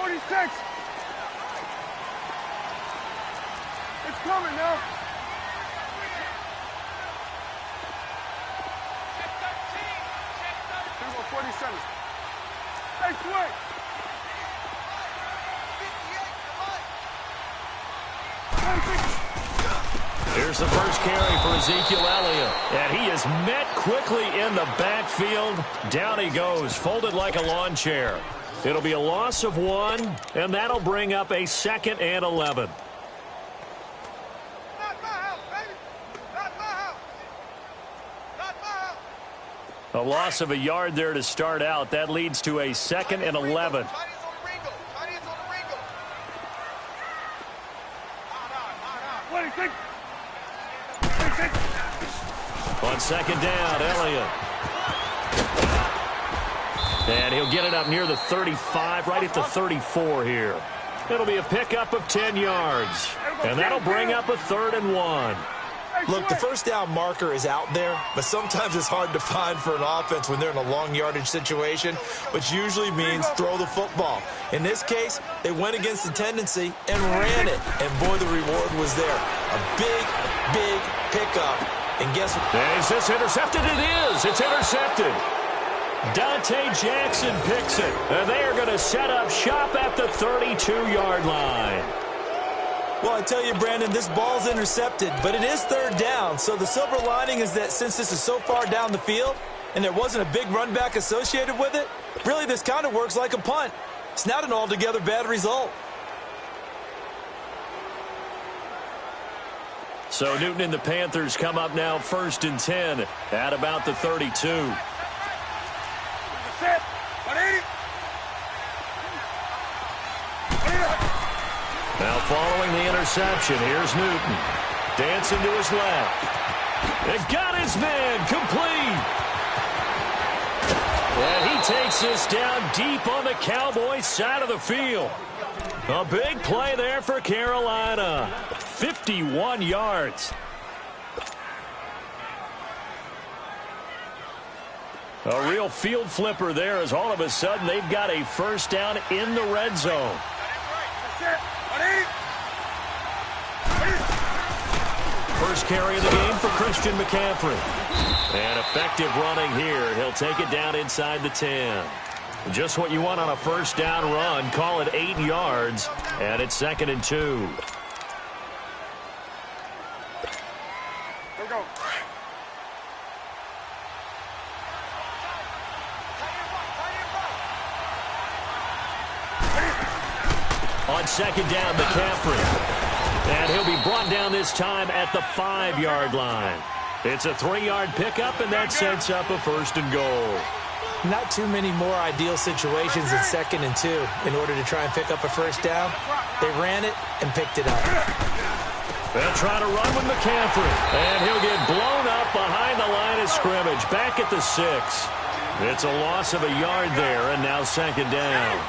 46. It's coming now. Check 13. 47. Hey, swing. 58, Here's the first carry for Ezekiel Elliott. And he is met quickly in the backfield. Down he goes, folded like a lawn chair. It'll be a loss of 1, and that'll bring up a 2nd and 11. Not my house, baby. Not my house. Not my house. A loss of a yard there to start out. That leads to a 2nd and 11. On 2nd down, Elliott. And he'll get it up near the 35, right at the 34 here. It'll be a pickup of 10 yards. And that'll bring up a 3rd and 1. Look, the first down marker is out there, but sometimes it's hard to find for an offense when they're in a long yardage situation, which usually means throw the football. In this case, they went against the tendency and ran it. And, boy, the reward was there. A big, big pickup. And guess what? Is this intercepted? It is. It's intercepted. Dante Jackson picks it. And they are going to set up shop at the 32-yard line. Well, I tell you, Brandon, this ball's intercepted, but it is 3rd down. So the silver lining is that since this is so far down the field and there wasn't a big run back associated with it, really this kind of works like a punt. It's not an altogether bad result. So Newton and the Panthers come up now 1st and 10 at about the 32. Now following the interception, here's Newton. Dancing to his left. It got his man complete. And he takes this down deep on the Cowboys' side of the field. A big play there for Carolina. 51 yards. A real field flipper there as all of a sudden they've got a first down in the red zone. First carry of the game for Christian McCaffrey. And effective running here. He'll take it down inside the 10. Just what you want on a first down run. Call it 8 yards. And it's 2nd and 2. Here we go. On 2nd down, McCaffrey. And he'll be brought down this time at the 5-yard line. It's a 3-yard pickup, and that sets up a 1st and goal. Not too many more ideal situations in 2nd and 2 in order to try and pick up a first down. They ran it and picked it up. They'll try to run with McCaffrey. And he'll get blown up behind the line of scrimmage, back at the 6. It's a loss of a yard there, and now 2nd down.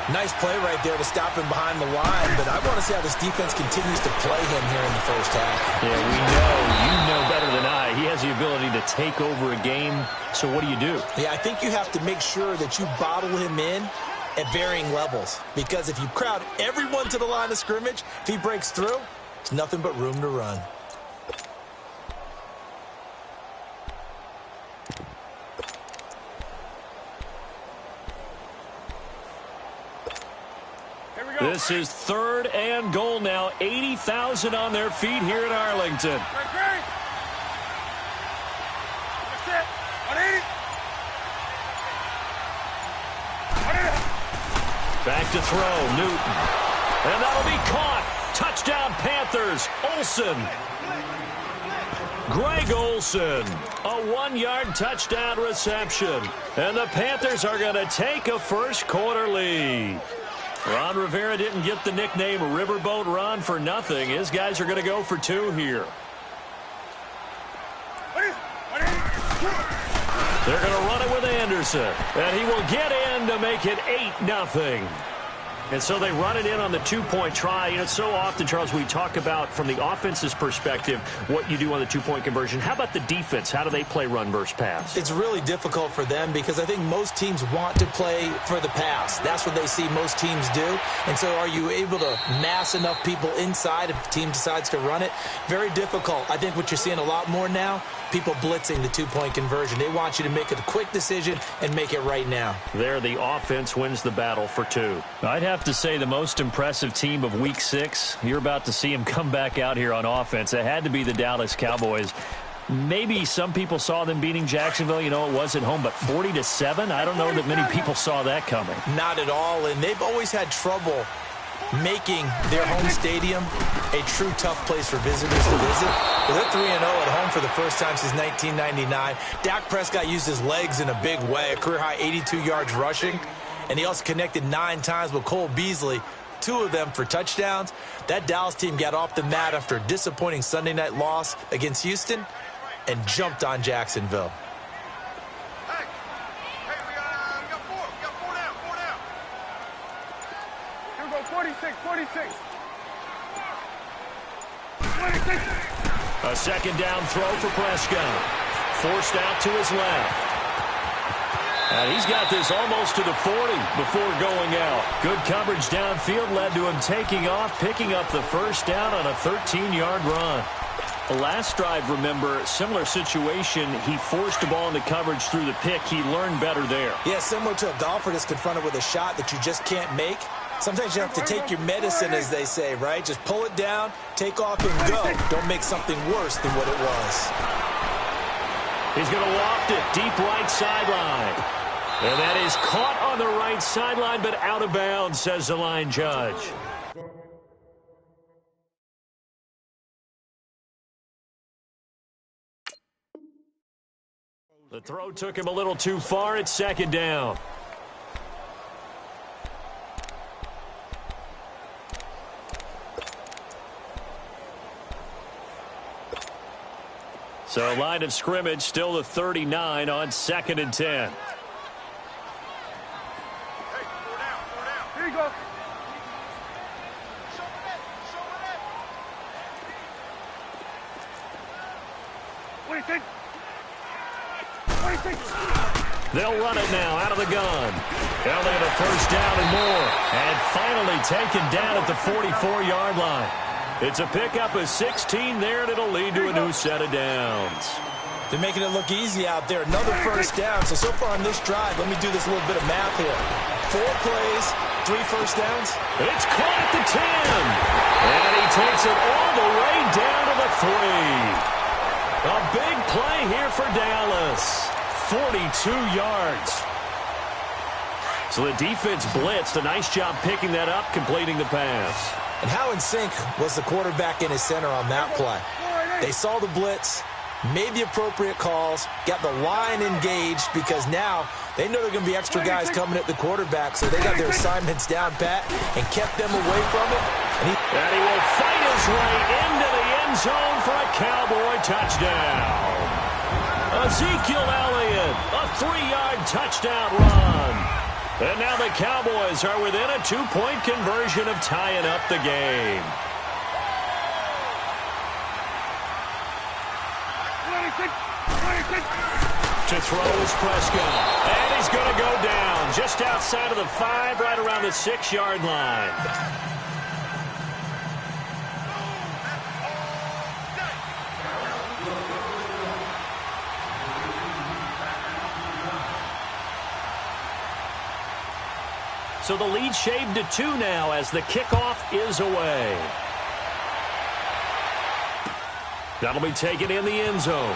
Nice play right there to stop him behind the line, but I want to see how this defense continues to play him here in the first half. Yeah, we know. You know better than I. He has the ability to take over a game, so what do you do? Yeah, I think you have to make sure that you bottle him in at varying levels, because if you crowd everyone to the line of scrimmage, if he breaks through, it's nothing but room to run. This is 3rd and goal now. 80,000 on their feet here in Arlington. Back to throw, Newton. And that'll be caught. Touchdown Panthers. Olsen. Greg Olsen. A 1-yard touchdown reception. And the Panthers are going to take a first quarter lead. Ron Rivera didn't get the nickname Riverboat Ron for nothing. His guys are going to go for 2 here. They're going to run it with Anderson. And he will get in to make it 8-0. And so they run it in on the two-point try. You know, so often, Charles, we talk about from the offense's perspective what you do on the two-point conversion. How about the defense? How do they play run versus pass? It's really difficult for them because I think most teams want to play for the pass. That's what they see most teams do. And so are you able to mass enough people inside if the team decides to run it? Very difficult. I think what you're seeing a lot more now, people blitzing the two-point conversion. They want you to make a quick decision and make it right now. There, the offense wins the battle for two. I'd have to say the most impressive team of Week 6, you're about to see them come back out here on offense. It had to be the Dallas Cowboys. Maybe some people saw them beating Jacksonville. You know, it was at home, but 40-7? I don't know that many people saw that coming. Not at all, and they've always had trouble making their home stadium a true tough place for visitors to visit. Well, they're 3-0 at home for the first time since 1999. Dak Prescott used his legs in a big way, a career-high 82 yards rushing. And he also connected 9 times with Cole Beasley, 2 of them for touchdowns. That Dallas team got off the mat after a disappointing Sunday night loss against Houston and jumped on Jacksonville. Hey, we got 4. We got 4 down. 4 down. Here we go, 46, 46. 26. A second down throw for Prescott. Forced out to his left. And he's got this almost to the 40 before going out. Good coverage downfield led to him taking off, picking up the first down on a 13-yard run. The last drive, remember, similar situation. He forced the ball into coverage through the pick. He learned better there. Yeah, similar to a golfer that's confronted with a shot that you just can't make. Sometimes you have to take your medicine, as they say, right? Just pull it down, take off, and go. Don't make something worse than what it was. He's going to loft it deep right sideline. And that is caught on the right sideline, but out of bounds, says the line judge. The throw took him a little too far. It's second down. So line of scrimmage still the 39 on 2nd and 10. Here you go. What do you think? They'll run it now out of the gun. Now they have a first down and more. And finally taken down at the 44-yard line. It's a pickup of 16 there, and it'll lead to a new set of downs. They're making it look easy out there. Another first down. So far on this drive, let me do this little bit of math here. 4 plays, 3 first downs. It's caught at the 10. And he takes it all the way down to the 3. A big play here for Dallas. 42 yards. So the defense blitzed. A nice job picking that up, completing the pass. And how in sync was the quarterback and his center on that play? They saw the blitz, made the appropriate calls, got the line engaged because now they know there are going to be extra guys coming at the quarterback, so they got their assignments down pat and kept them away from it. And he will fight his way into the end zone for a Cowboy touchdown. Ezekiel Elliott, a 3-yard touchdown run. And now the Cowboys are within a 2-point conversion of tying up the game. To throw is Prescott. And he's going to go down just outside of the 5, right around the 6-yard line. So the lead shaved to 2 now as the kickoff is away. That'll be taken in the end zone.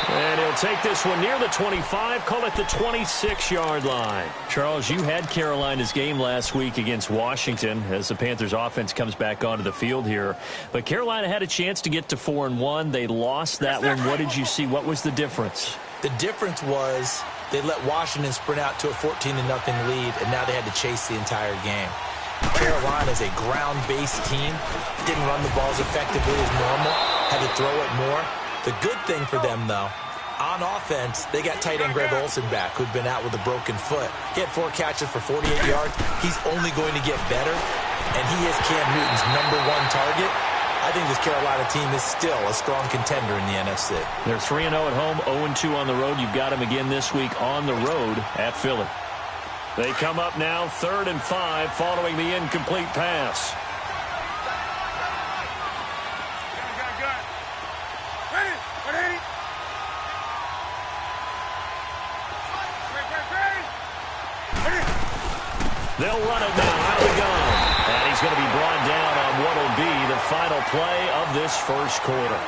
And he'll take this one near the 25, call it the 26-yard line. Charles, you had Carolina's game last week against Washington as the Panthers offense comes back onto the field here. But Carolina had a chance to get to 4-1. They lost that one. What did you see? What was the difference? The difference was they let Washington sprint out to a 14-0 lead, and now they had to chase the entire game. Carolina is a ground-based team. Didn't run the balls effectively as normal. Had to throw it more. The good thing for them, though, On offense, they got tight end Greg Olsen back, who'd been out with a broken foot. He had 4 catches for 48 yards. He's only going to get better, and he is Cam Newton's #1 target. I think this Carolina team is still a strong contender in the NFC. They're 3-0 at home, 0-2 on the road. You've got them again this week on the road at Philly. They come up now 3rd and 5 following the incomplete pass. They'll run it now out of the gun. And he's going to be brought down on what will be the final play of this first quarter.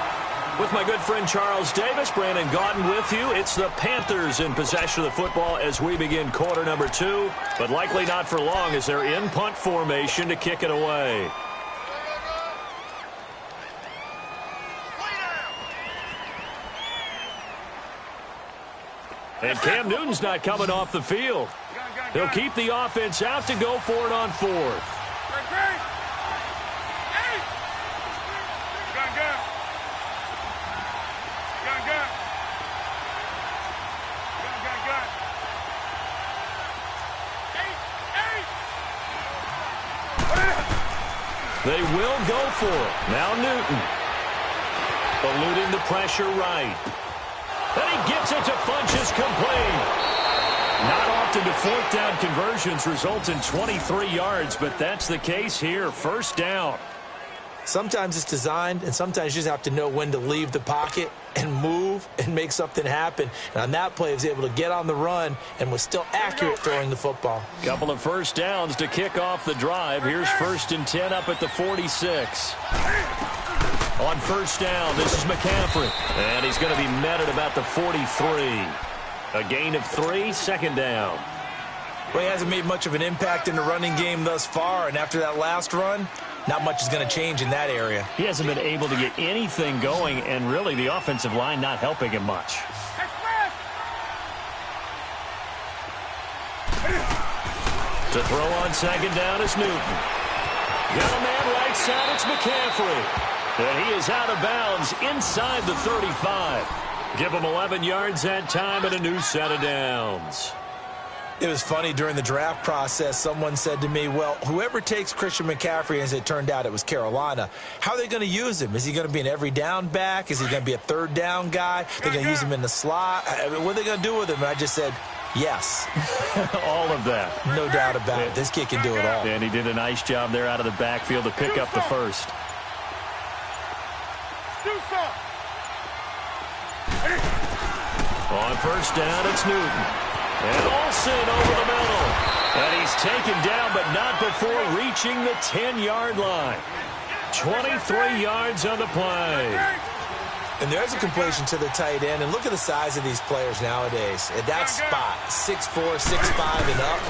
With my good friend Charles Davis, Brandon Gaudin with you. It's the Panthers in possession of the football as we begin quarter number 2. But likely not for long as they're in punt formation to kick it away. And Cam Newton's not coming off the field. He'll keep the offense out to go for it on 4th. They will go for it. Now Newton. Eluding the pressure right. And he gets it to Funchess complete. Not often do 4th down conversions result in 23 yards, but that's the case here. 1st down. Sometimes it's designed, and sometimes you just have to know when to leave the pocket and move and make something happen. And on that play, he was able to get on the run and was still accurate throwing the football. Couple of 1st downs to kick off the drive. Here's 1st and 10 up at the 46. On 1st down, this is McCaffrey. And he's going to be met at about the 43. A gain of 3, 2nd down. Well, he hasn't made much of an impact in the running game thus far, and after that last run, not much is going to change in that area. He hasn't been able to get anything going, and really the offensive line not helping him much. To throw on 2nd down is Newton. Got a man right side, it's McCaffrey. And he is out of bounds inside the 35. Give him 11 yards that time and a new set of downs. It was funny during the draft process. Someone said to me, well, whoever takes Christian McCaffrey, as it turned out it was Carolina, how are they going to use him? Is he going to be an every down back? Is he going to be a 3rd down guy? They're going to use him in the slot? I mean, what are they going to do with him? And I just said, yes. All of that. No doubt about it. This kid can do it all. And he did a nice job there out of the backfield to pick up the 1st. On 1st down, it's Newton. And Olsen over the middle. And he's taken down, but not before reaching the 10-yard line. 23 yards on the play. And there's a completion to the tight end. And look at the size of these players nowadays. At that spot, 6'4", 6'5", and up.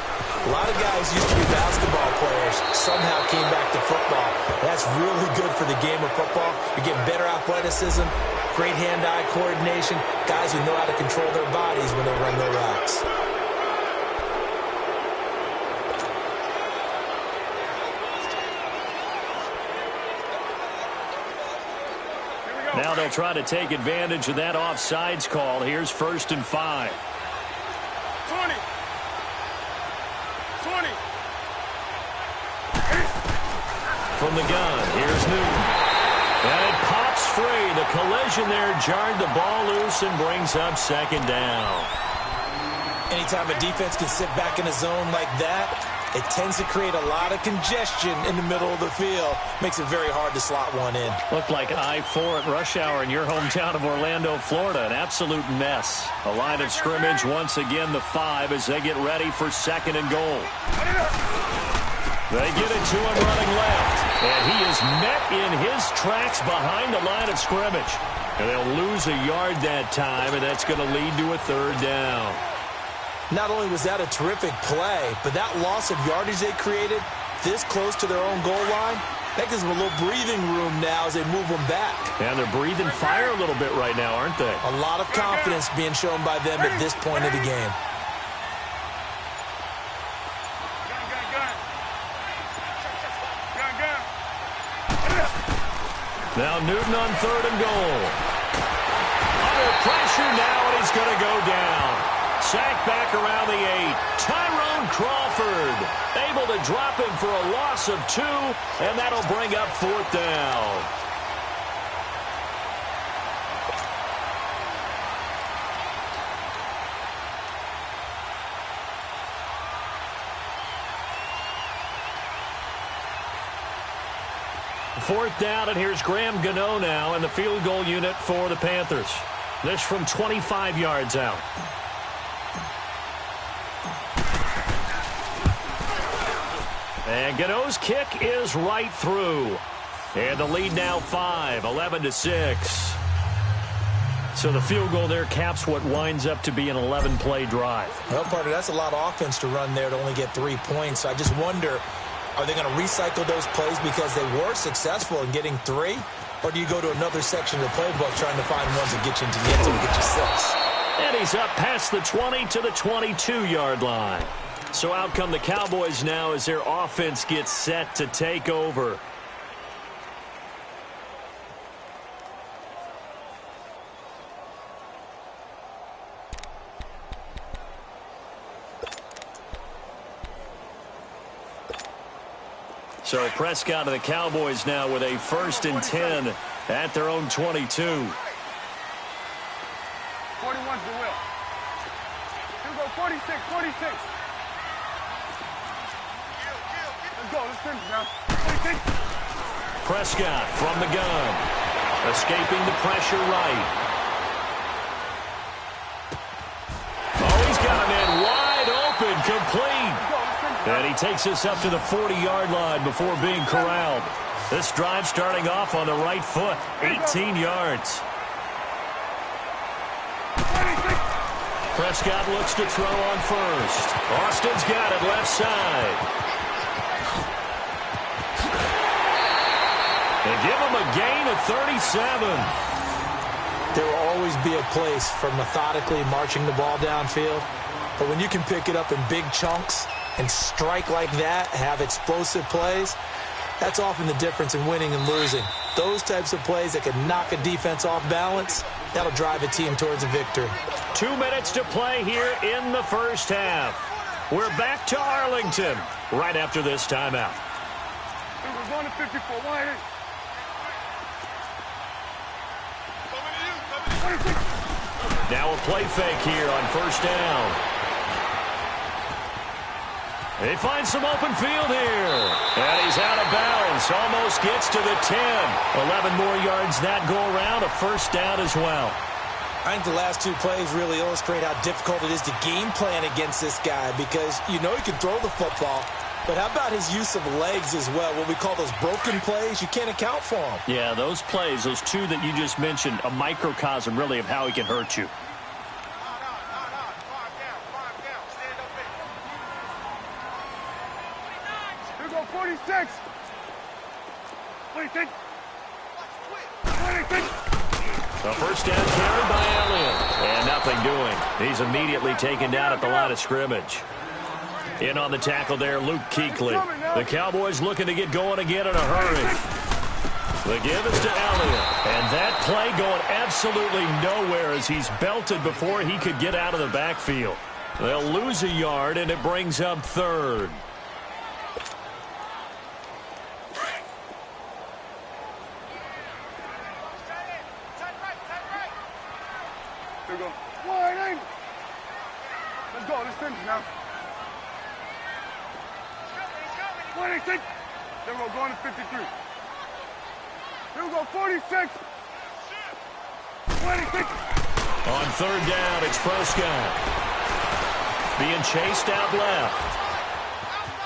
A lot of guys used to be basketball players, somehow came back to football. That's really good for the game of football. You're getting better athleticism, great hand-eye coordination, guys who know how to control their bodies when they run their routes. Now they'll try to take advantage of that offsides call. Here's 1st and 5. 20. From the gun, here's Newton. And it pops free. The collision there jarred the ball loose and brings up 2nd down. Anytime a defense can sit back in a zone like that, it tends to create a lot of congestion in the middle of the field. Makes it very hard to slot one in. Looked like I-4 at rush hour in your hometown of Orlando, Florida. An absolute mess. A line of scrimmage once again, the 5, as they get ready for 2nd and goal. They get it to him running left. And he is met in his tracks behind the line of scrimmage. And they'll lose a yard that time, and that's going to lead to a 3rd down. Not only was that a terrific play, but that loss of yardage they created this close to their own goal line, that gives them a little breathing room now as they move them back. And they're breathing fire a little bit right now, aren't they? A lot of confidence being shown by them at this point of the game. Now Newton on 3rd and goal. Under pressure now, and he's going to go down. Sacked back around the 8. Tyrone Crawford able to drop him for a loss of 2, and that'll bring up 4th down. Fourth down, and here's Graham Gano now in the field goal unit for the Panthers. This from 25 yards out. And Gano's kick is right through. And the lead now 5, 11-6. So the field goal there caps what winds up to be an 11-play drive. Well, partner, that's a lot of offense to run there to only get 3 points. I just wonder, are they going to recycle those plays because they were successful in getting 3? Or do you go to another section of the playbook trying to find ones that get you into the end zone and get you 6? And he's up past the 20 to the 22-yard line. So out come the Cowboys now as their offense gets set to take over. So Prescott of the Cowboys now with a 1st and 10 at their own 22. 41's the will. Here we go, 46, 46. Let's go, let's finish now. 46. Prescott from the gun. Escaping the pressure right. Oh, he's got him in wide open, complete. And he takes us up to the 40-yard line before being corralled. This drive starting off on the right foot, 18 yards. Prescott looks to throw on first. Austin's got it left side. They give him a gain of 37. There will always be a place for methodically marching the ball downfield. But when you can pick it up in big chunks and strike like that, have explosive plays, that's often the difference in winning and losing. Those types of plays that can knock a defense off balance, that'll drive a team towards a victory. 2 minutes to play here in the first half. We're back to Arlington right after this timeout. We're going to 54. Why? Now a play fake here on first down. They find some open field here. And he's out of bounds. Almost gets to the 10. 11 more yards that go around. A first down as well. I think the last 2 plays really illustrate how difficult it is to game plan against this guy because you know he can throw the football, but how about his use of legs as well? What we call those broken plays, you can't account for them. Yeah, those plays, those 2 that you just mentioned, a microcosm really of how he can hurt you. Here we go, 46. 26. 26. A first down carried by Elliott. And nothing doing. He's immediately taken down at the line of scrimmage. In on the tackle there, Luke Kuechly. The Cowboys looking to get going again in a hurry. The give is to Elliott. And that play going absolutely nowhere as he's belted before he could get out of the backfield. They'll lose a yard, and it brings up 3rd. Here we go. Wide in. Let's go. Let's finish now. 26. Then we're going to 53. Here we go. 46. 26. On 3rd down, it's Prescott. Being chased out left.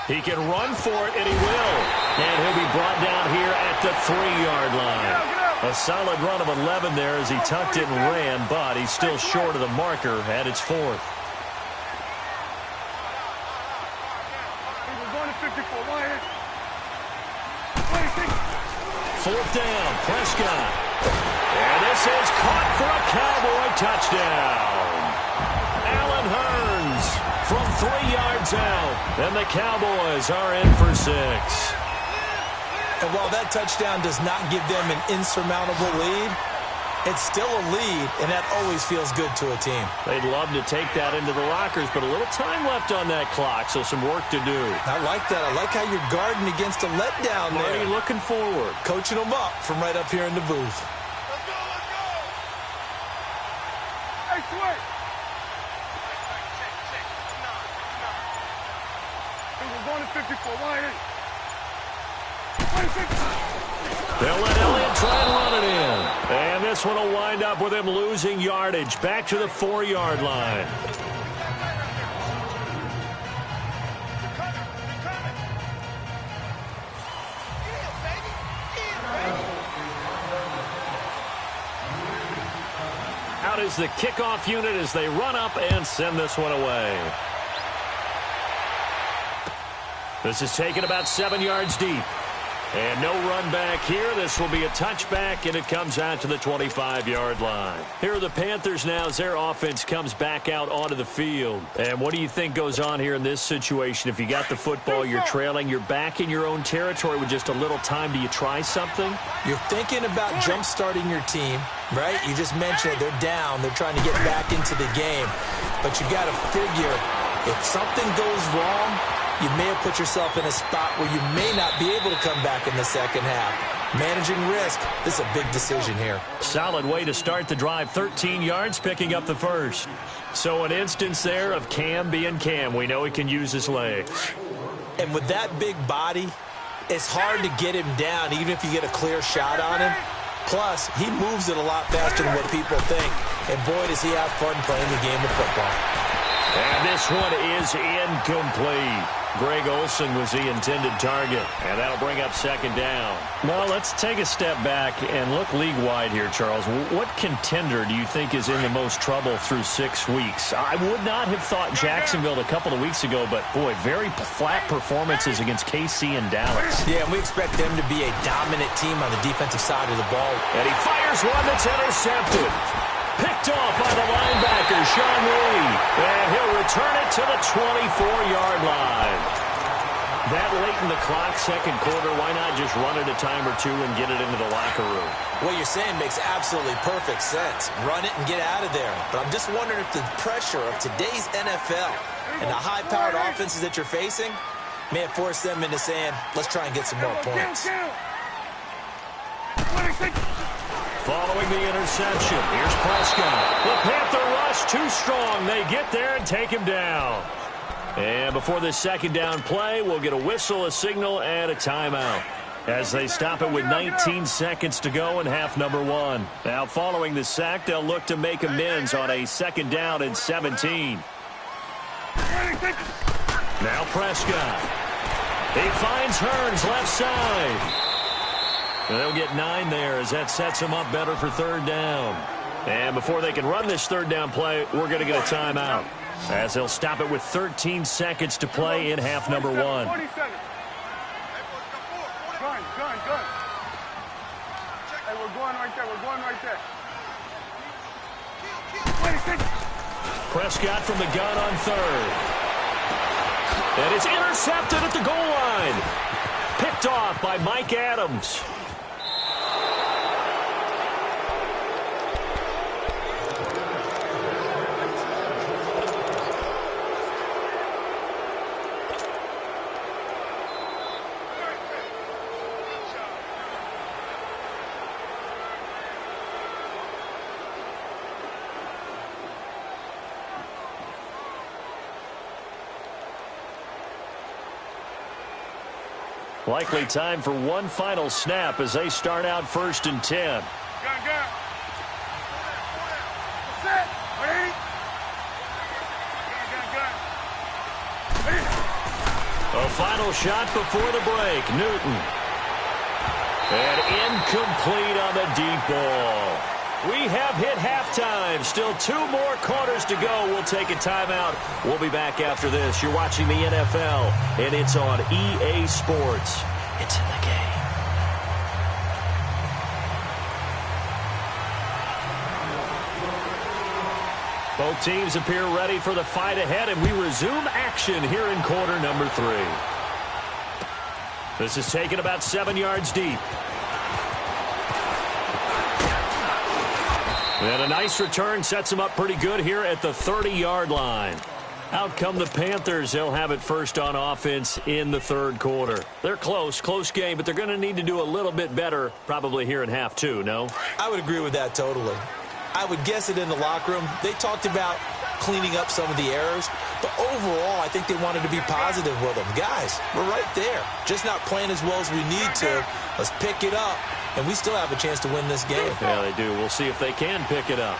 He can run for it, and he will. And he'll be brought down here at the 3-yard line. A solid run of 11 there as he tucked it and ran, but he's still short of the marker at its 4th. We're going to 54. Wide. 4th down, Prescott. And this is caught for a Cowboy touchdown. Allen Hurns from 3 yards out. And the Cowboys are in for 6. And while that touchdown does not give them an insurmountable lead, It's still a lead, and that always feels good to a team. They'd love to take that into the lockers, but a little time left on that clock, so some work to do. I like that. I like how you're guarding against a letdown there. Marty looking forward. Coaching them up from right up here in the booth. Let's go, let's go. Hey, switch. Hey, we're going to 54. 180. They'll let Elliott try and run it in. And this one will wind up with him losing yardage back to the 4-yard line. Out is the kickoff unit as they run up and send this one away. This is taken about 7 yards deep. And no run back here. This will be a touchback, and it comes out to the 25-yard line. Here are the Panthers now as their offense comes back out onto the field. And what do you think goes on here in this situation? If you got the football, you're trailing, you're back in your own territory with just a little time. Do you try something? You're thinking about jump-starting your team, right? You just mentioned it. They're down. They're trying to get back into the game. But you got to figure if something goes wrong, you may have put yourself in a spot where you may not be able to come back in the second half. Managing risk, this is a big decision here. Solid way to start the drive. 13 yards, picking up the first. So an instance there of Cam being Cam. We know he can use his legs. And with that big body, it's hard to get him down, even if you get a clear shot on him. Plus, he moves it a lot faster than what people think. And boy, does he have fun playing the game of football. And this one is incomplete. Greg Olsen was the intended target, and that'll bring up second down. Now let's take a step back and look league-wide here, Charles. What contender do you think is in the most trouble through 6 weeks? I would not have thought Jacksonville a couple of weeks ago, but, boy, very flat performances against KC and Dallas. Yeah, and we expect them to be a dominant team on the defensive side of the ball. And he fires one that's intercepted. Picked off by the linebacker, Sean Lee. And he'll return it to the 24-yard line. That late in the clock, second quarter, why not just run it a time or two and get it into the locker room? What you're saying makes absolutely perfect sense. Run it and get out of there. But I'm just wondering if the pressure of today's NFL and the high-powered offenses that you're facing may have forced them into saying, let's try and get some more points. Following the interception, here's Prescott. The Panther rush too strong. They get there and take him down. And before this second down play, we'll get a whistle, a signal, and a timeout as they stop it with 19 seconds to go in half number one. Now following the sack, they'll look to make amends on a second down and 17. Now Prescott. He finds Hearns left side. And they'll get 9 there as that sets them up better for third down. And before they can run this third down play, we're going to get a timeout as they'll stop it with 13 seconds to play in half number one. Gun. Hey, we're going right there. We're going right there. Prescott from the gun on third. And it's intercepted at the goal line. Picked off by Mike Adams. Likely time for one final snap as they start out 1st and 10. Gun. Set. Ready? Gun. A final shot before the break. Newton. And incomplete on the deep ball. We have hit halftime. Still 2 more quarters to go. We'll take a timeout. We'll be back after this. You're watching the NFL, and it's on EA Sports. It's in the game. Both teams appear ready for the fight ahead, and we resume action here in quarter number 3. This is taken about 7 yards deep. And a nice return sets them up pretty good here at the 30-yard line. Out come the Panthers. They'll have it first on offense in the third quarter. They're close game, but they're going to need to do a little bit better probably here in half two, no? I would agree with that totally. I would guess it in the locker room. They talked about cleaning up some of the errors, but overall, I think they wanted to be positive with them. Guys, we're right there. Just not playing as well as we need to. Let's pick it up, and we still have a chance to win this game. Yeah, they do. We'll see if they can pick it up.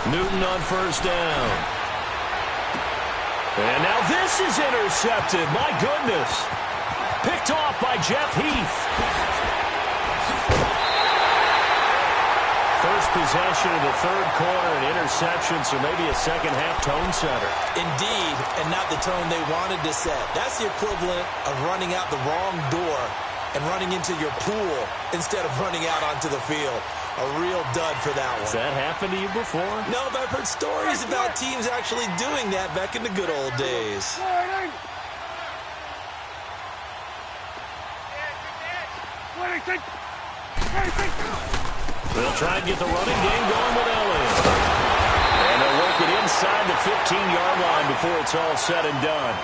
Newton on first down. And now this is intercepted. My goodness. Picked off by Jeff Heath. First possession of the third quarter, an interception, so maybe a second-half tone setter. Indeed, and not the tone they wanted to set. That's the equivalent of running out the wrong door and running into your pool instead of running out onto the field. A real dud for that one. Has that happened to you before? No, but I've heard stories about teams actually doing that back in the good old days. They'll try and get the running game going with Elliott. And they'll work it inside the 15-yard line before it's all said and done.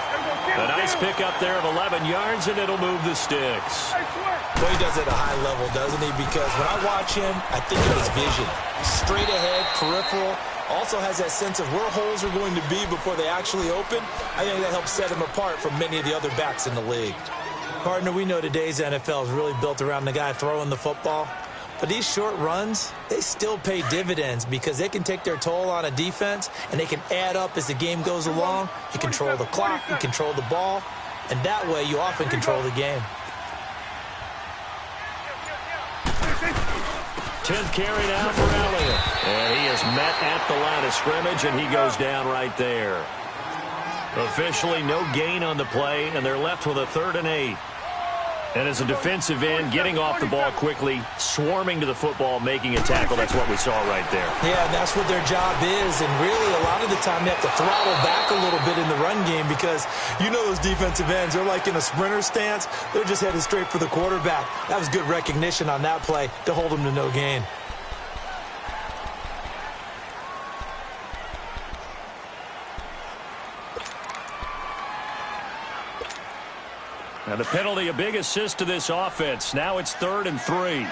A nice pickup there of 11 yards, and it'll move the sticks. Well, he does it at a high level, doesn't he? Because when I watch him, I think of his vision. Straight ahead, peripheral. Also has that sense of where holes are going to be before they actually open. I think that helps set him apart from many of the other backs in the league. Partner, we know today's NFL is really built around the guy throwing the football. But these short runs, they still pay dividends because they can take their toll on a defense, and they can add up as the game goes along. You control the clock, you control the ball, and that way you often control the game. 10th carry now for Elliott. And he is met at the line of scrimmage, and he goes down right there. Officially no gain on the play, and they're left with a 3rd and 8. And as a defensive end, getting off the ball quickly, swarming to the football, making a tackle, that's what we saw right there. Yeah, that's what their job is. And really, a lot of the time, they have to throttle back a little bit in the run game because you know those defensive ends, they're like in a sprinter stance. They're just headed straight for the quarterback. That was good recognition on that play to hold them to no gain. And the penalty, a big assist to this offense. Now it's 3rd and 3.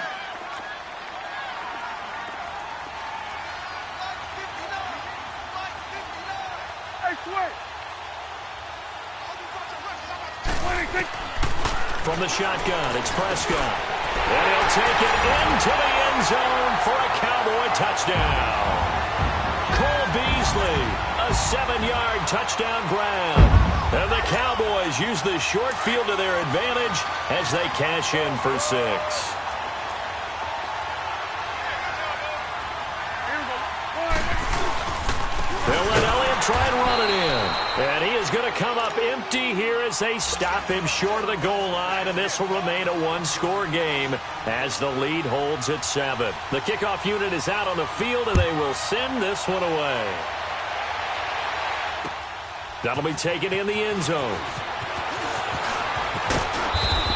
From the shotgun, it's Prescott. And he'll take it into the end zone for a Cowboy touchdown. Cole Beasley, a 7-yard touchdown grab. And the Cowboys use the short field to their advantage as they cash in for 6. They'll let Elliott try and run it in. And he is going to come up empty here as they stop him short of the goal line. And this will remain a one-score game as the lead holds at 7. The kickoff unit is out on the field, and they will send this one away. That'll be taken in the end zone.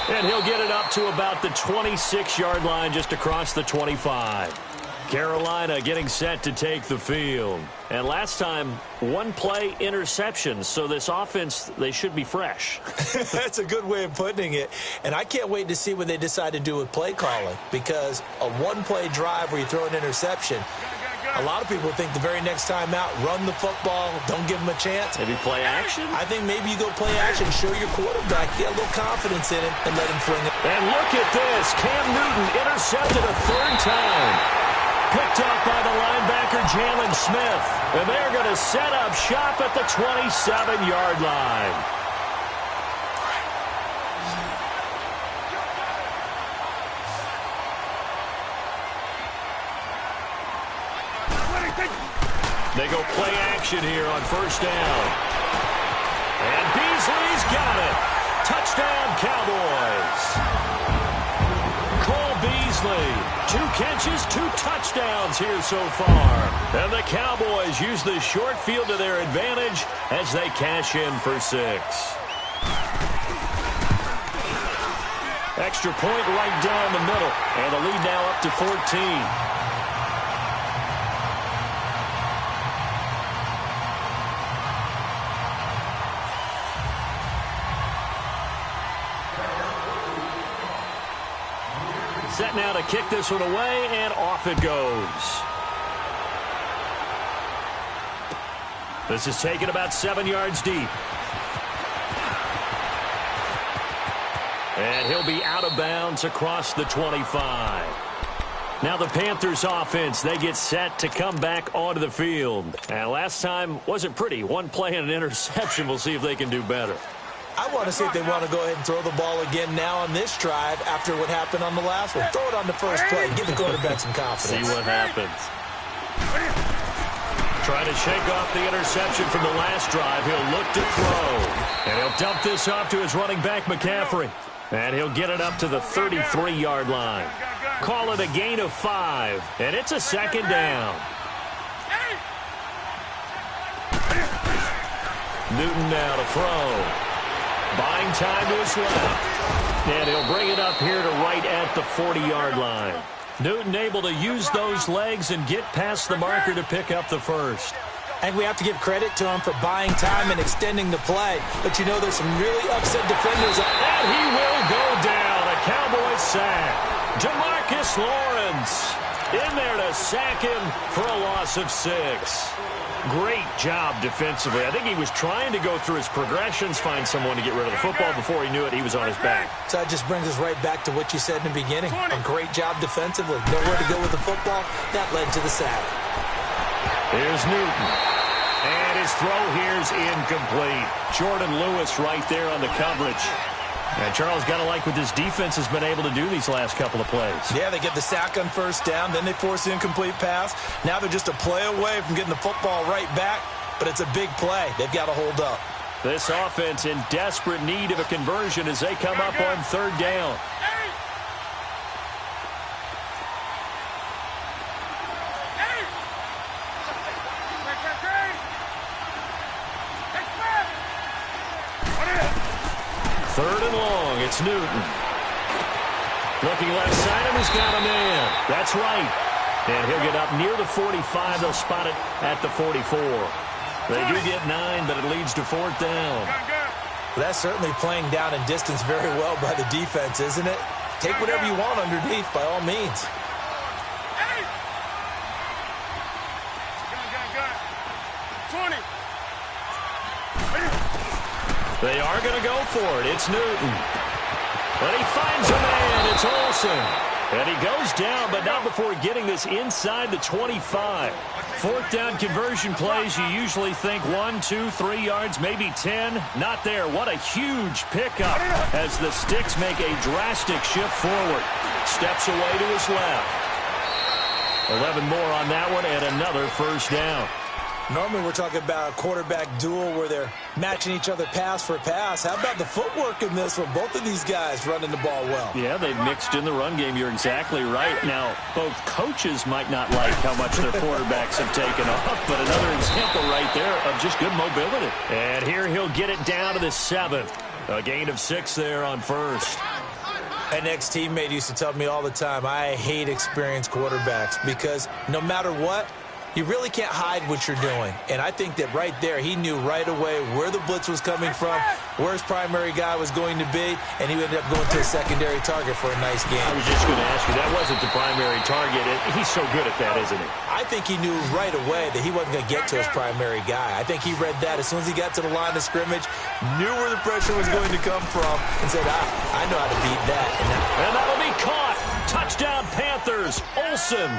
And he'll get it up to about the 26-yard line, just across the 25. Carolina getting set to take the field. And last time, one-play interception. So this offense, they should be fresh. That's a good way of putting it. And I can't wait to see what they decide to do with play calling. Because a one-play drive where you throw an interception, a lot of people think the very next time out, run the football, don't give them a chance. Maybe play action? I think maybe you go play action, show your quarterback, get a little confidence in him, and let him fling it. And look at this. Cam Newton intercepted a 3rd time. Picked up by the linebacker, Jalen Smith. And they're going to set up shop at the 27-yard line. They go play action here on 1st down. And Beasley's got it. Touchdown, Cowboys. Cole Beasley, 2 catches, 2 touchdowns here so far. And the Cowboys use the short field to their advantage as they cash in for 6. Extra point right down the middle. And the lead now up to 14. Set now to kick this one away, and off it goes. This is taken about 7 yards deep. And he'll be out of bounds across the 25. Now the Panthers offense, they get set to come back onto the field. And last time wasn't pretty. One play and an interception. We'll see if they can do better. I want to see if they want to go ahead and throw the ball again now on this drive after what happened on the last one. Throw it on the first play. Give the quarterback some confidence. See what happens. Trying to shake off the interception from the last drive. He'll look to throw. And he'll dump this off to his running back, McCaffrey. And he'll get it up to the 33-yard line. Call it a gain of 5. And it's a second down. Newton now to throw. Buying time to his left. And he'll bring it up here to right at the 40-yard line. Newton able to use those legs and get past the marker to pick up the first. And we have to give credit to him for buying time and extending the play. But, you know, there's some really upset defenders. And he will go down. A Cowboy sack. Demarcus Lawrence in there to sack him for a loss of 6. Great job defensively. I think he was trying to go through his progressions, find someone to get rid of the football. Before he knew it, he was on his back. So that just brings us right back to what you said in the beginning. A great job defensively. Nowhere to go with the football. That led to the sack. Here's Newton. And his throw here's incomplete. Jordan Lewis right there on the coverage. And Charles, got to like what this defense has been able to do these last couple of plays. Yeah, they get the sack on first down, then they force the incomplete pass. Now they're just a play away from getting the football right back, but it's a big play. They've got to hold up. This offense in desperate need of a conversion as they come up on third down. Third and long, it's Newton. Looking left side, and he's got a man. That's right. And he'll get up near the 45. They'll spot it at the 44. They do get 9, but it leads to fourth down. Well, that's certainly playing down and distance very well by the defense, isn't it? Take whatever you want underneath, by all means. They are going to go for it. It's Newton. But he finds a man. It's Olsen. And he goes down, but not before getting this inside the 25. Fourth down conversion plays, you usually think 1, 2, 3 yards, maybe 10. Not there. What a huge pickup as the Sticks make a drastic shift forward. Steps away to his left. 11 more on that one and another first down. Normally we're talking about a quarterback duel where they're matching each other pass for pass. How about the footwork in this one? Both of these guys running the ball well. Yeah, they've mixed in the run game. You're exactly right. Now, both coaches might not like how much their quarterbacks have taken off, but another example right there of just good mobility. And here he'll get it down to the 7. A gain of 6 there on first. An ex-teammate used to tell me all the time, I hate experienced quarterbacks because no matter what, you really can't hide what you're doing. And I think that right there, he knew right away where the blitz was coming from, where his primary guy was going to be, and he ended up going to a secondary target for a nice game. I was just going to ask you, that wasn't the primary target. He's so good at that, isn't he? I think he knew right away that he wasn't going to get to his primary guy. I think he read that as soon as he got to the line of scrimmage, knew where the pressure was going to come from, and said, I know how to beat that. And that'll be caught. Touchdown, Panthers. Olsen.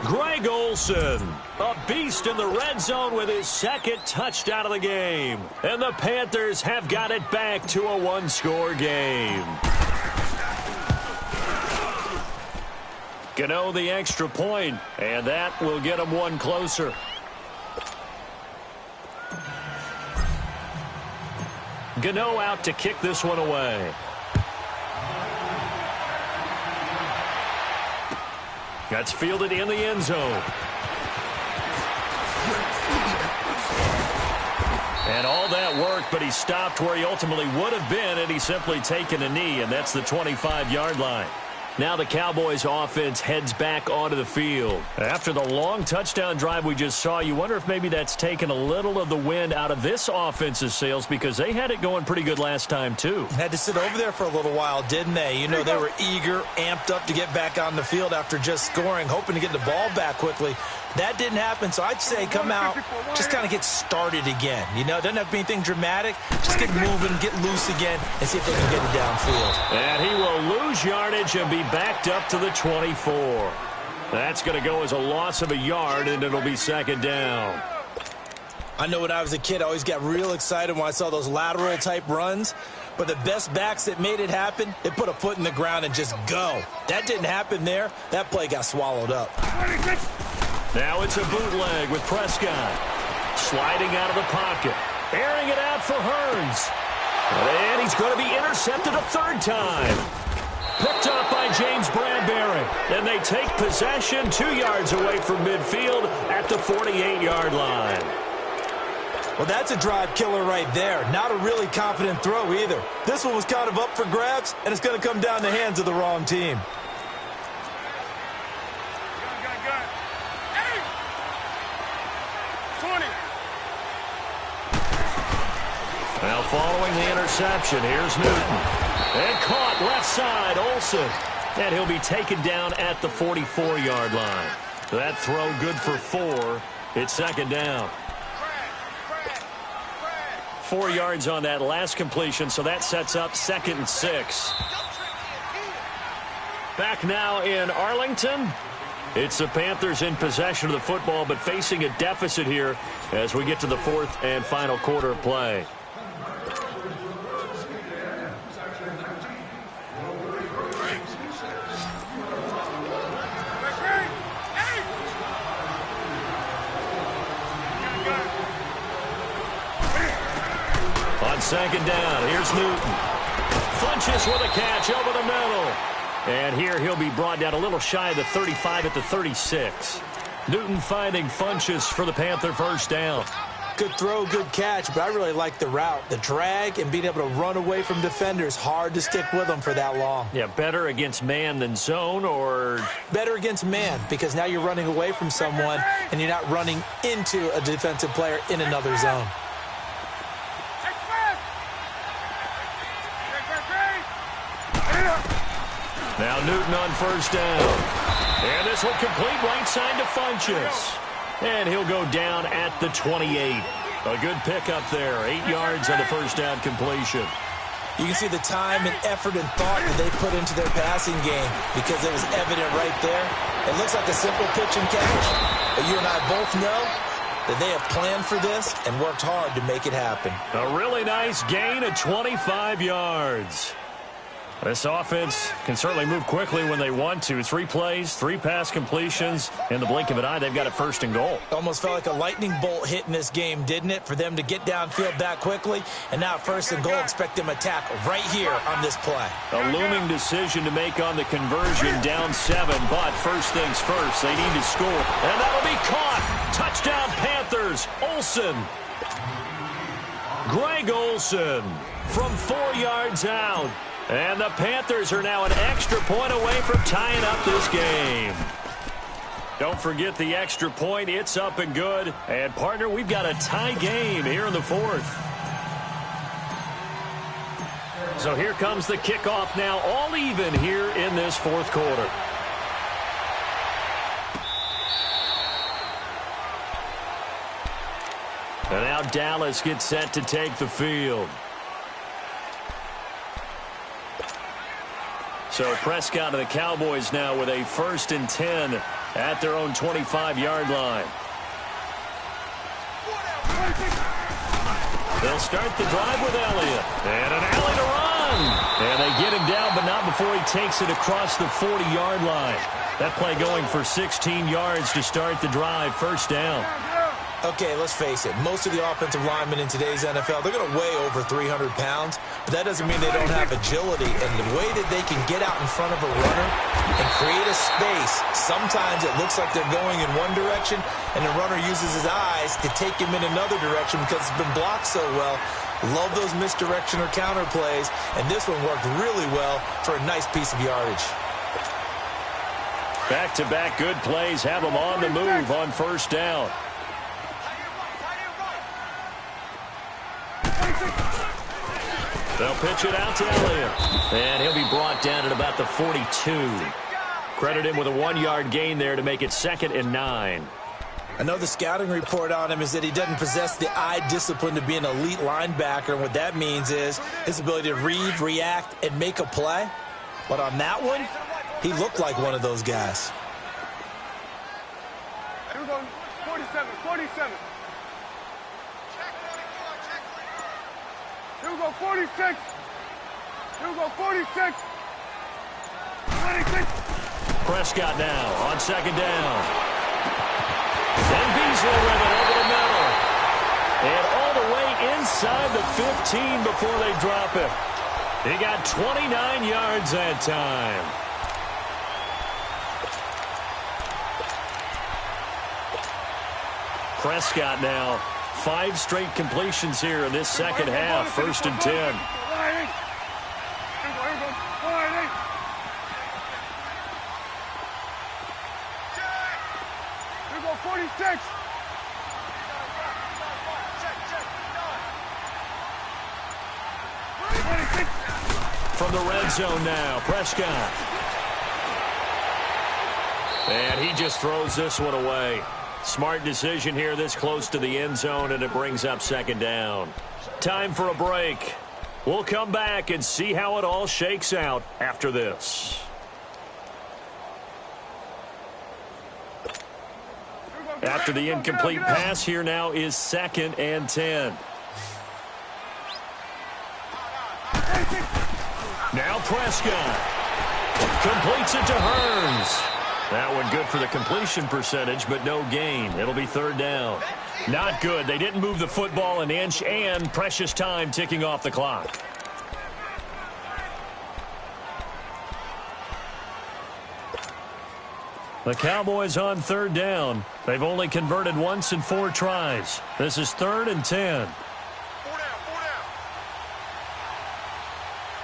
Greg Olsen, a beast in the red zone with his second touchdown of the game. And the Panthers have got it back to a one-score game. Gano the extra point, and that will get them one closer. Gano out to kick this one away. That's fielded in the end zone. And all that work, but he stopped where he ultimately would have been had he simply taken a knee, and that's the 25-yard line. Now the Cowboys offense heads back onto the field. After the long touchdown drive we just saw, you wonder if maybe that's taken a little of the wind out of this offense's sails because they had it going pretty good last time too. Had to sit over there for a little while, didn't they? You know, they were eager, amped up to get back on the field after just scoring, hoping to get the ball back quickly. That didn't happen, so I'd say come out, just kind of get started again. You know, it doesn't have to be anything dramatic. Just get moving, get loose again, and see if they can get it downfield. And he will lose yardage and be backed up to the 24. That's going to go as a loss of a yard, and it'll be second down. I know when I was a kid, I always got real excited when I saw those lateral-type runs. But the best backs that made it happen, they put a foot in the ground and just go. That didn't happen there. That play got swallowed up. Now it's a bootleg with Prescott. Sliding out of the pocket. Airing it out for Hearns. And he's going to be intercepted a third time. Picked up by James Bradbury. Then they take possession 2 yards away from midfield at the 48-yard line. Well, that's a drive killer right there. Not a really confident throw either. This one was kind of up for grabs, and it's going to come down the hands of the wrong team. Now following the interception, here's Newton. And caught left side, Olsen. And he'll be taken down at the 44-yard line. That throw good for 4. It's second down. 4 yards on that last completion, so that sets up 2nd and 6. Back now in Arlington. It's the Panthers in possession of the football, but facing a deficit here as we get to the 4th and final quarter of play. On second down, here's Newton. Funches with a catch over the middle. And here he'll be brought down a little shy of the 35 at the 36. Newton finding Funches for the Panther first down. Good throw, good catch, but I really like the route. The drag and being able to run away from defenders. Hard to stick with them for that long. Yeah, better against man than zone, or? Better against man, because now you're running away from someone and you're not running into a defensive player in another zone. Now Newton on first down. And this will complete right side to Funches. And he'll go down at the 28. A good pickup there. 8 yards on the first down completion. You can see the time and effort and thought that they put into their passing game because it was evident right there. It looks like a simple pitch and catch, but you and I both know that they have planned for this and worked hard to make it happen. A really nice gain of 25 yards. This offense can certainly move quickly when they want to. 3 plays, 3 pass completions. In the blink of an eye, they've got it first and goal. Almost felt like a lightning bolt hit in this game, didn't it? For them to get downfield that quickly. And now first and goal, expect them to tackle right here on this play. A looming decision to make on the conversion, down 7. But first things first, they need to score. And that'll be caught. Touchdown Panthers. Olsen. Greg Olsen from 4 yards out. And the Panthers are now an extra point away from tying up this game. Don't forget the extra point. It's up and good. And, partner, we've got a tie game here in the 4th. So here comes the kickoff now, all even here in this 4th quarter. And now Dallas gets set to take the field. So Prescott and the Cowboys now with a 1st and 10 at their own 25-yard line. They'll start the drive with Elliott. And an alley to run. And they get him down, but not before he takes it across the 40-yard line. That play going for 16 yards to start the drive. First down. Okay, let's face it. Most of the offensive linemen in today's NFL, they're going to weigh over 300 pounds, but that doesn't mean they don't have agility. And the way that they can get out in front of a runner and create a space. Sometimes it looks like they're going in one direction, and the runner uses his eyes to take him in another direction because it's been blocked so well. Love those misdirection or counter plays, and this one worked really well for a nice piece of yardage. Back-to-back good plays have them on the move on first down. They'll pitch it out to Elliott. And he'll be brought down at about the 42. Credit him with a 1-yard gain there to make it 2nd and 9. Another scouting report on him is that he doesn't possess the eye discipline to be an elite linebacker. And what that means is his ability to read, react, and make a play. But on that one, he looked like one of those guys. Here we go. 47, 47. Here we go, 46. Here we go, 46. 26. Prescott now on 2nd down. And Beasley with it over the middle. And all the way inside the 15 before they drop it. He got 29 yards that time. Prescott now, 5 straight completions here in this second half. 1st and 10. Here we go. 46. From the red zone now, Prescott. And he just throws this one away. Smart decision here this close to the end zone, and it brings up 2nd down. Time for a break. We'll come back and see how it all shakes out after this. After the incomplete pass, here now is 2nd and 10. Now Prescott completes it to Hearns. That one good for the completion percentage, but no gain. It'll be 3rd down. Not good. They didn't move the football an inch, and precious time ticking off the clock. The Cowboys on 3rd down. They've only converted once in 4 tries. This is 3rd and 10. 4 down.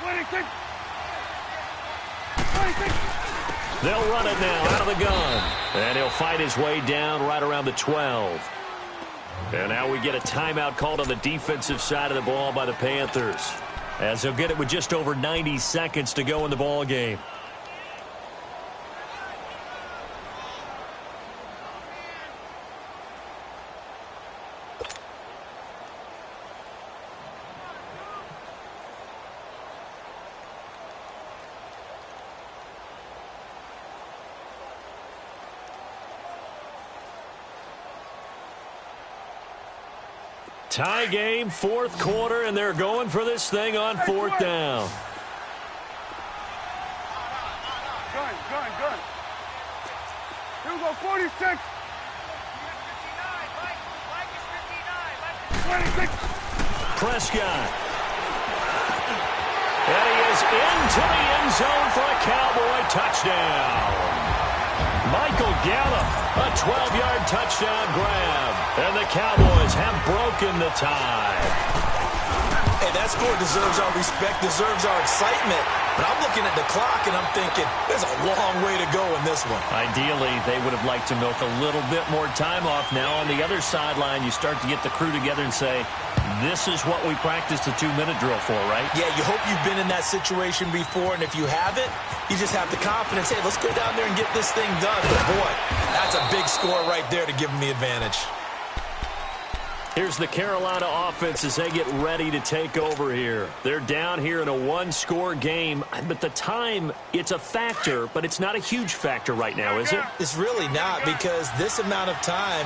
26. 26. They'll run it now out of the gun. And he'll fight his way down right around the 12. And now we get a timeout called on the defensive side of the ball by the Panthers, as they'll get it with just over 90 seconds to go in the ball game. Tie game, 4th quarter, and they're going for this thing on 4th down. Gun. Here we go, 46. 26. Prescott. And he is into the end zone for a Cowboy touchdown. Michael Gallup, a 12-yard touchdown grab. And the Cowboys have broken the tie. Hey, that score deserves our respect, deserves our excitement. But I'm looking at the clock, and I'm thinking, there's a long way to go in this one. Ideally, they would have liked to milk a little bit more time off. Now, on the other sideline, you start to get the crew together and say, this is what we practiced the 2-minute drill for, right? Yeah, you hope you've been in that situation before, and if you haven't, you just have the confidence, hey, let's go down there and get this thing done. But, boy, that's a big score right there to give them the advantage. Here's the Carolina offense as they get ready to take over here. They're down here in a 1-score game, but the time, it's a factor, but it's not a huge factor right now, is it? It's really not, because this amount of time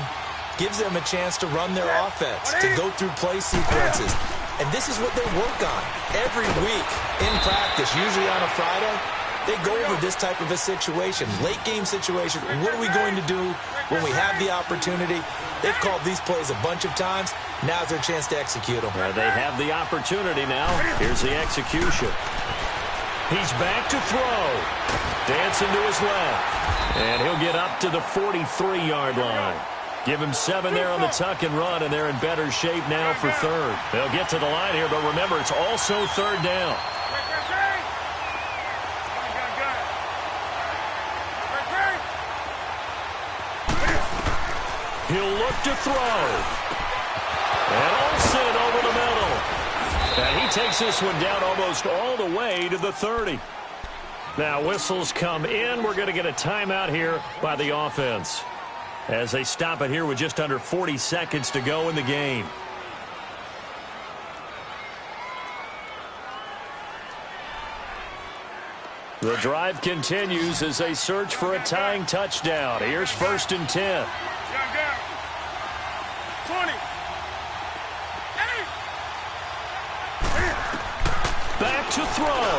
gives them a chance to run their offense, to go through play sequences. And this is what they work on every week in practice, usually on a Friday. They go over this type of a situation, late game situation. What are we going to do when we have the opportunity? They've called these plays a bunch of times. Now's their chance to execute them. They have the opportunity now. Here's the execution. He's back to throw. Dancing to his left. And he'll get up to the 43-yard line. Give him 7 there on the tuck and run, and they're in better shape now for third. They'll get to the line here, but remember, it's also third down. He'll look to throw. And Olsen over the middle. And he takes this one down almost all the way to the 30. Now whistles come in. We're going to get a timeout here by the offense as they stop it here with just under 40 seconds to go in the game. The drive continues as they search for a tying touchdown. Here's 1st and 10. 20. Back to throw.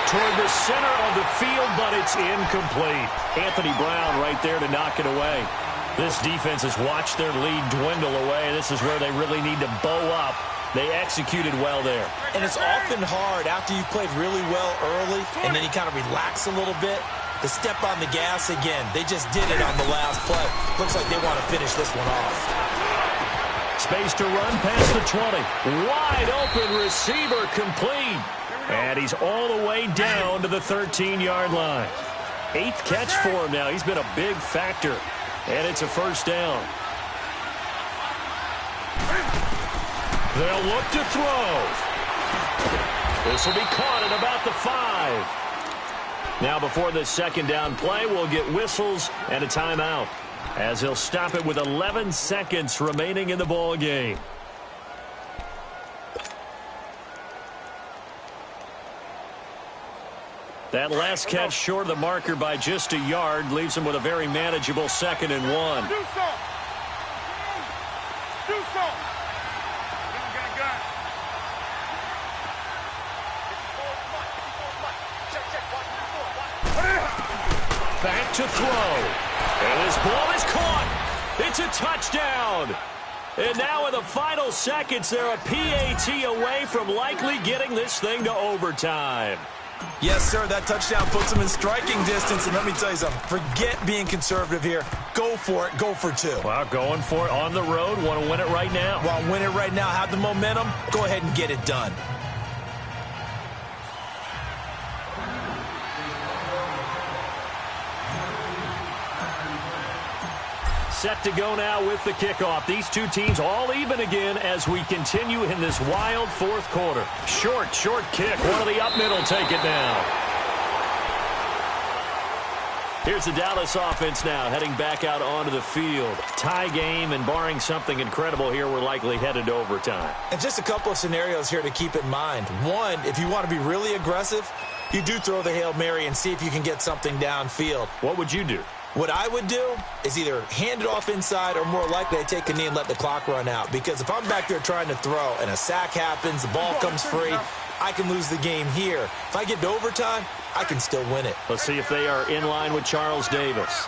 Toward the center of the field, but it's incomplete. Anthony Brown right there to knock it away. This defense has watched their lead dwindle away. This is where they really need to bow up. They executed well there. And it's often hard after you've played really well early and then you kind of relax a little bit to step on the gas again. They just did it on the last play. Looks like they want to finish this one off. Space to run past the 20. Wide open receiver complete. And he's all the way down to the 13-yard line. 8th catch for him now. He's been a big factor. And it's a first down. They'll look to throw. This will be caught at about the 5. Now before this second down play, we'll get whistles and a timeout as he'll stop it with 11 seconds remaining in the ball game. That last catch short of the marker by just a yard leaves him with a very manageable 2nd and 1. Do so. Do so. Gun. Back to throw. And this ball is caught. It's a touchdown. And now in the final seconds, they're a PAT away from likely getting this thing to overtime. Yes, sir, that touchdown puts them in striking distance. And let me tell you something, forget being conservative here. Go for it. Go for 2. Well, going for it on the road. Want to win it right now. Want to win it right now. Have the momentum. Go ahead and get it done. Set to go now with the kickoff. These two teams all even again as we continue in this wild 4th quarter. Short kick. One of the up middle take it now. Here's the Dallas offense now heading back out onto the field. Tie game, and barring something incredible here, we're likely headed to overtime. And just a couple of scenarios here to keep in mind. One, if you want to be really aggressive, you do throw the Hail Mary and see if you can get something downfield. What would you do? What I would do is either hand it off inside or more likely I take a knee and let the clock run out. Because if I'm back there trying to throw and a sack happens, the ball comes free, I can lose the game here. If I get to overtime, I can still win it. Let's see if they are in line with Charles Davis.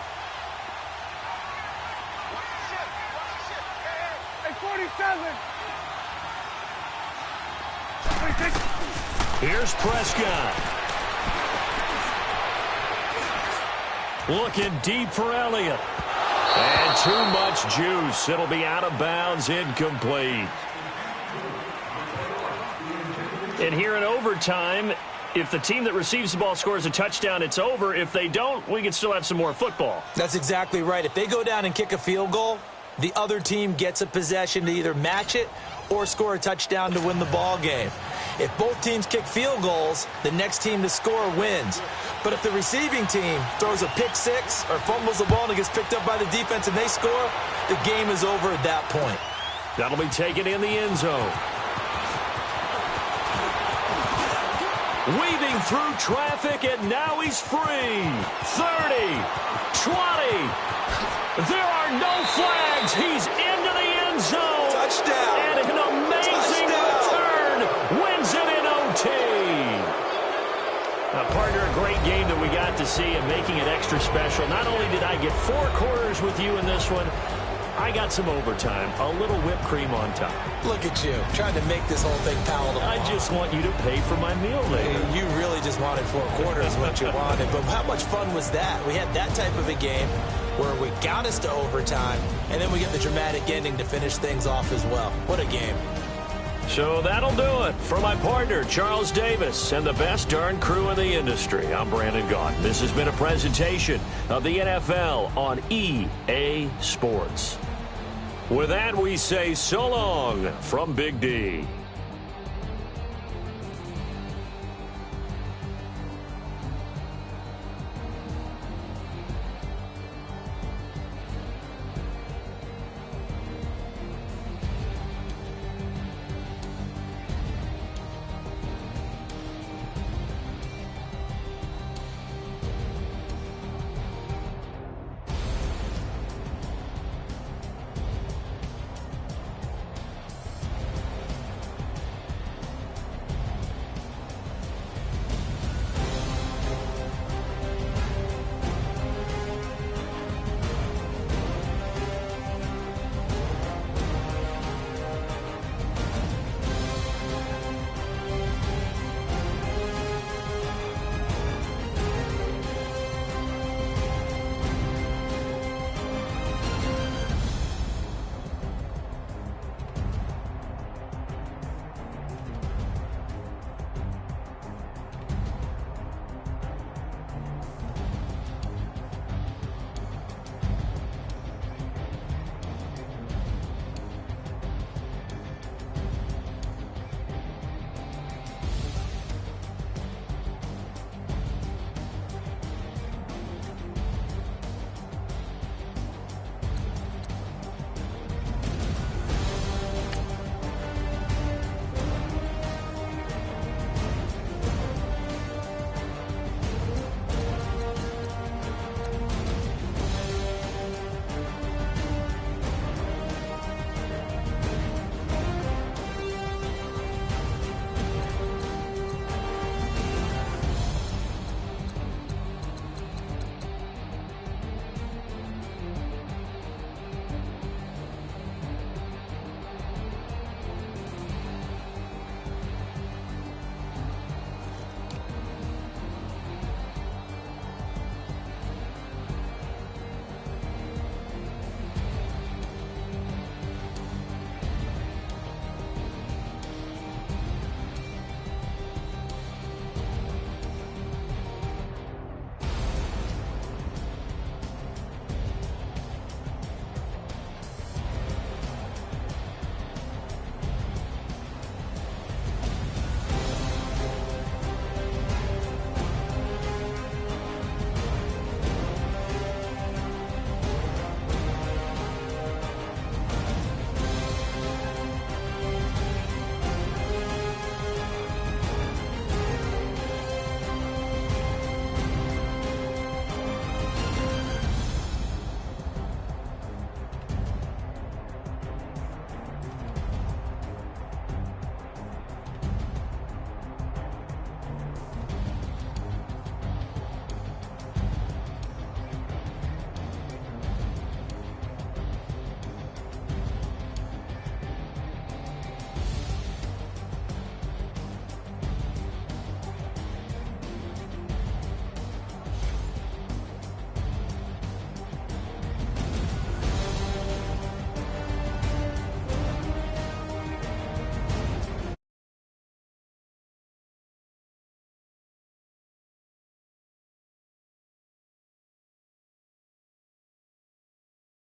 Hey, 47. Here's Prescott. Looking deep for Elliott. And too much juice. It'll be out of bounds, incomplete. And here in overtime, if the team that receives the ball scores a touchdown, it's over. If they don't, we can still have some more football. That's exactly right. If they go down and kick a field goal, the other team gets a possession to either match it or score a touchdown to win the ball game. If both teams kick field goals, the next team to score wins. But if the receiving team throws a pick six or fumbles the ball and it gets picked up by the defense and they score, the game is over at that point. That'll be taken in the end zone. Weaving through traffic, and now he's free. 30, 20. There are no flags. He's into the end zone. Touchdown. And an amazing return wins it in OT. Now, partner, a great game that we got to see and making it extra special. Not only did I get 4 quarters with you in this one, I got some overtime, a little whipped cream on top. Look at you, trying to make this whole thing palatable. I just want you to pay for my meal later. You really just wanted 4 quarters what you wanted, but how much fun was that? We had that type of a game where we got us to overtime, and then we get the dramatic ending to finish things off as well. What a game. So that'll do it. For my partner, Charles Davis, and the best darn crew in the industry, I'm Brandon Gaudin. This has been a presentation of the NFL on EA Sports. With that, we say so long from Big D.